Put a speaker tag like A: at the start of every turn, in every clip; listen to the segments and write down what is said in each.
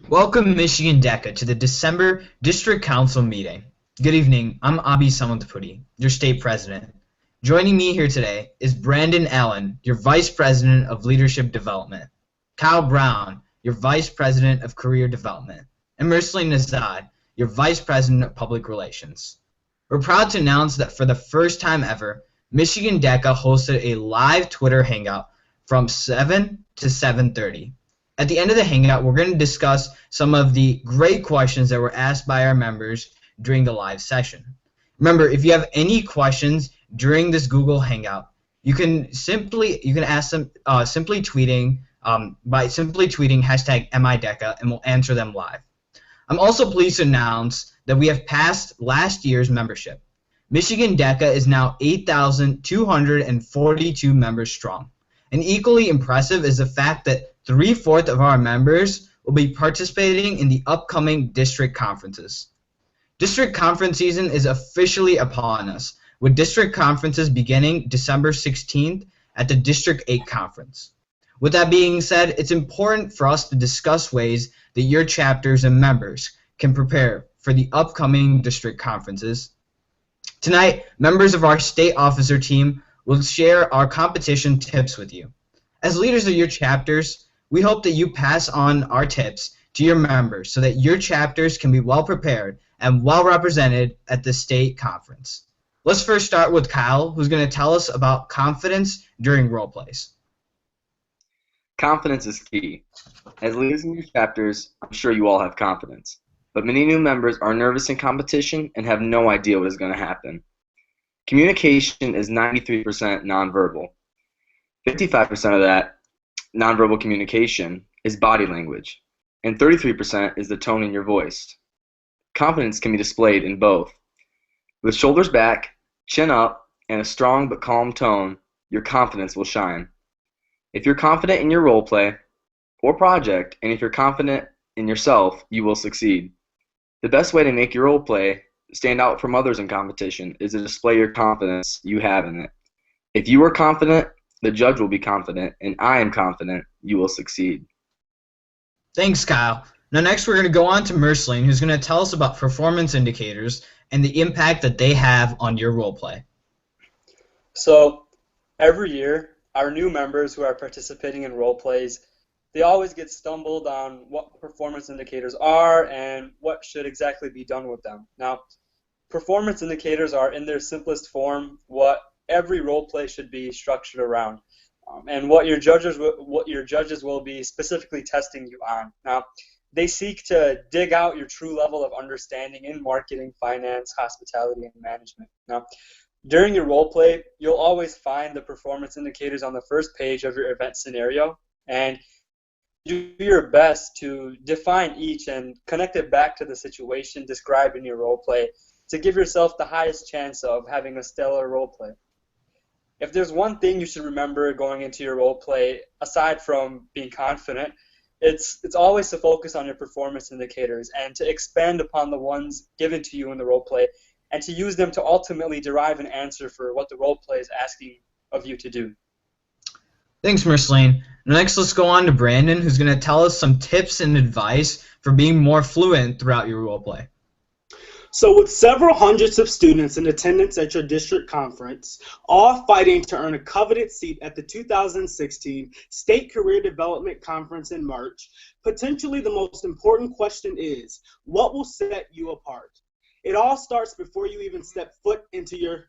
A: Welcome Michigan DECA to the December District Council meeting. Good evening, I'm Abhi Samantapudi, your state president. Joining me here today is Brandon Allen, your vice president of leadership development, Kyle Brown, your vice president of career development, and Merceline Nazad, your vice president of public relations. We're proud to announce that for the first time ever, Michigan DECA hosted a live Twitter Hangout from 7 to 7:30. At the end of the Hangout, we're going to discuss some of the great questions that were asked by our members during the live session. Remember, if you have any questions during this Google Hangout, you can ask them simply tweeting hashtag MIDECA, and we'll answer them live. I'm also pleased to announce that we have passed last year's membership. Michigan DECA is now 8,242 members strong. And equally impressive is the fact that 3/4 of our members will be participating in the upcoming district conferences. District conference season is officially upon us, with district conferences beginning December 16th at the District 8 conference. With that being said, it's important for us to discuss ways that your chapters and members can prepare for the upcoming district conferences. Tonight, members of our state officer team will share our competition tips with you. As leaders of your chapters, we hope that you pass on our tips to your members so that your chapters can be well prepared and well represented at the state conference. Let's first start with Kyle, who's going to tell us about confidence during role plays.
B: Confidence is key. As leaders in your chapters, I'm sure you all have confidence. But many new members are nervous in competition and have no idea what is going to happen. Communication is 93% nonverbal. 55% of that nonverbal communication is body language, and 33% is the tone in your voice. Confidence can be displayed in both. With shoulders back, chin up, and a strong but calm tone, your confidence will shine. If you're confident in your role play or project, and if you're confident in yourself, you will succeed. The best way to make your role play stand out from others in competition is to display your confidence you have in it. If you are confident, the judge will be confident, and I am confident you will succeed.
A: Thanks, Kyle. Now next we're going to go on to Merceline, who's going to tell us about performance indicators and the impact that they have on your role play.
C: So every year, our new members who are participating in role plays, they always get stumbled on what performance indicators are and what should exactly be done with them. Now, performance indicators are, in their simplest form, what every role play should be structured around, and what your judges will be specifically testing you on. Now, they seek to dig out your true level of understanding in marketing, finance, hospitality, and management. Now, during your role play, you'll always find the performance indicators on the first page of your event scenario, and do your best to define each and connect it back to the situation described in your role play to give yourself the highest chance of having a stellar role play. If there's one thing you should remember going into your role play, aside from being confident, it's always to focus on your performance indicators and to expand upon the ones given to you in the role play and to use them to ultimately derive an answer for what the role play is asking of you to do.
A: Thanks, Merceline. Next, let's go on to Brandon, who's going to tell us some tips and advice for being more fluent throughout your role play.
D: So with several hundreds of students in attendance at your district conference, all fighting to earn a coveted seat at the 2016 State Career Development Conference in March, potentially the most important question is, what will set you apart? It all starts before you even step foot into your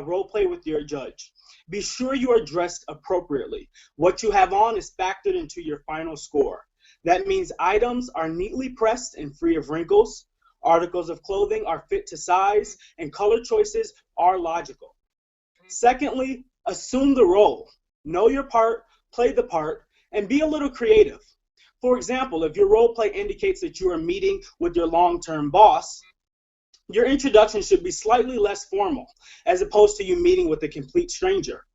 D: role play with your judge. Be sure you are dressed appropriately. What you have on is factored into your final score. That means items are neatly pressed and free of wrinkles. Articles of clothing are fit to size, and color choices are logical. Secondly, assume the role. Know your part, play the part, and be a little creative. For example, if your role play indicates that you are meeting with your long-term boss, your introduction should be slightly less formal, as opposed to you meeting with a complete stranger.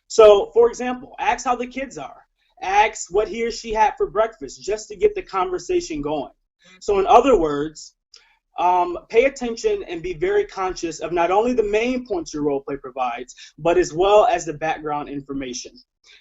D: So, for example, ask how the kids are. Ask what he or she had for breakfast, just to get the conversation going. So in other words, pay attention and be very conscious of not only the main points your role play provides, but as well as the background information.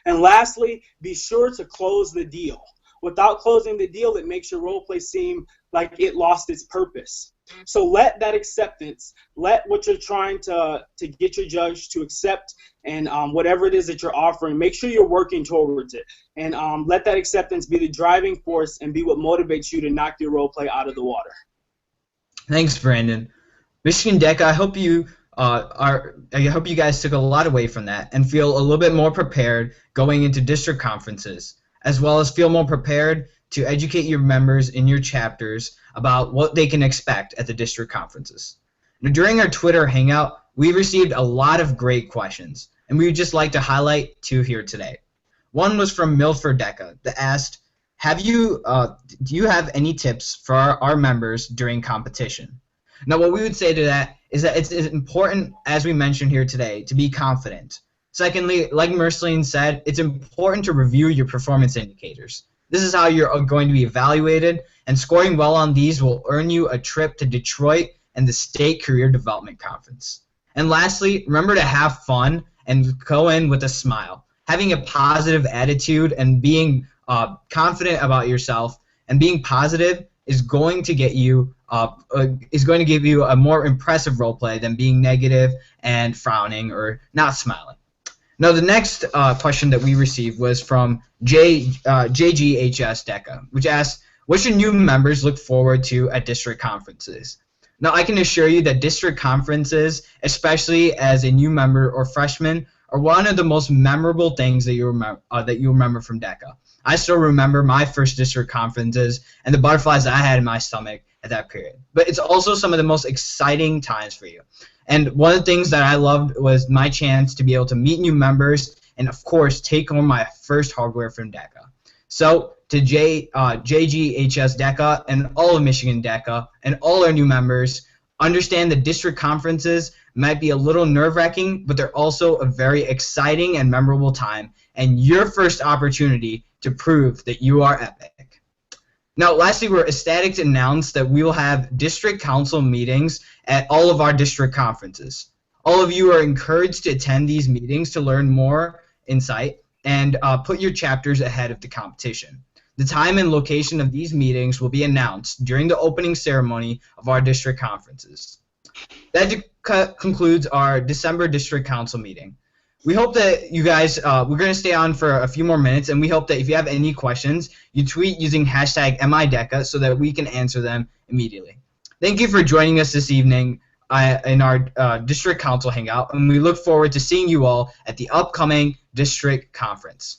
D: And lastly, be sure to close the deal. Without closing the deal, it makes your role play seem like it lost its purpose. So let that acceptance, let what you're trying to get your judge to accept, and whatever it is that you're offering, make sure you're working towards it. And let that acceptance be the driving force and be what motivates you to knock your role play out of the water.
A: Thanks, Brandon. Michigan DECA, I hope you guys took a lot away from that and feel a little bit more prepared going into district conferences, as well as feel more prepared to educate your members in your chapters about what they can expect at the district conferences. Now, during our Twitter Hangout, we received a lot of great questions, and we would just like to highlight 2 here today. One was from Milford DECA that asked, do you have any tips for our members during competition? Now, what we would say to that is that it's important, as we mentioned here today, to be confident. Secondly, like Merceline said, it's important to review your performance indicators. This is how you're going to be evaluated, and scoring well on these will earn you a trip to Detroit and the State Career Development Conference. And lastly, remember to have fun and go in with a smile. Having a positive attitude and being confident about yourself and being positive is going to give you a more impressive role play than being negative and frowning or not smiling. Now, the next question that we received was from JGHS DECA, which asks, what should new members look forward to at district conferences? Now, I can assure you that district conferences, especially as a new member or freshman, are one of the most memorable things that you remember from DECA. I still remember my first district conferences and the butterflies I had in my stomach at that period. But it's also some of the most exciting times for you. And one of the things that I loved was my chance to be able to meet new members and, of course, take home my first hardware from DECA. So to JGHS DECA and all of Michigan DECA and all our new members, understand that district conferences might be a little nerve-wracking, but they're also a very exciting and memorable time, and your first opportunity to prove that you are epic. Now, lastly, we're ecstatic to announce that we will have district council meetings at all of our district conferences. All of you are encouraged to attend these meetings to learn more insight and put your chapters ahead of the competition. The time and location of these meetings will be announced during the opening ceremony of our district conferences. That concludes our December district council meeting. We hope that you guys, we're going to stay on for a few more minutes, and we hope that if you have any questions, you tweet using hashtag #MIDECA so that we can answer them immediately. Thank you for joining us this evening in our district council hangout, and we look forward to seeing you all at the upcoming district conference.